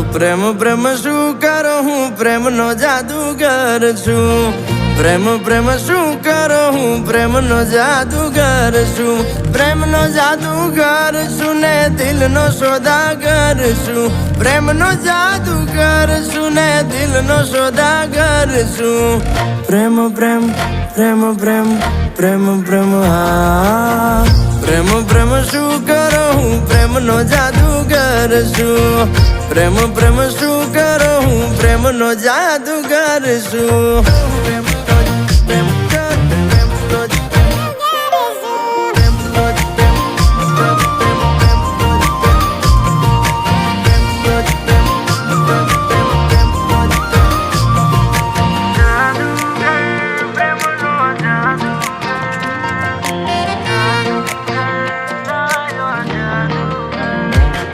પ્રેમ પ્રેમ શું કરો હું પ્રેમનો જાદુગર છું પ્રેમ પ્રેમ શું કરો હું પ્રેમનો જાદુગર છું પ્રેમનો જાદુગર છું ને દિલનો સોદાગર છું પ્રેમનો જાદુગર છું ને દિલનો સોદાગર છું પ્રેમ પ્રેમ પ્રેમ પ્રેમ પ્રેમ પ્રેમ હા પ્રેમ પ્રેમ શું કરો હું પ્રેમનો જાદુગર છું પ્રેમ પ્રેમ શું કરો હું પ્રેમનો જાદુગર છું પ્રેમ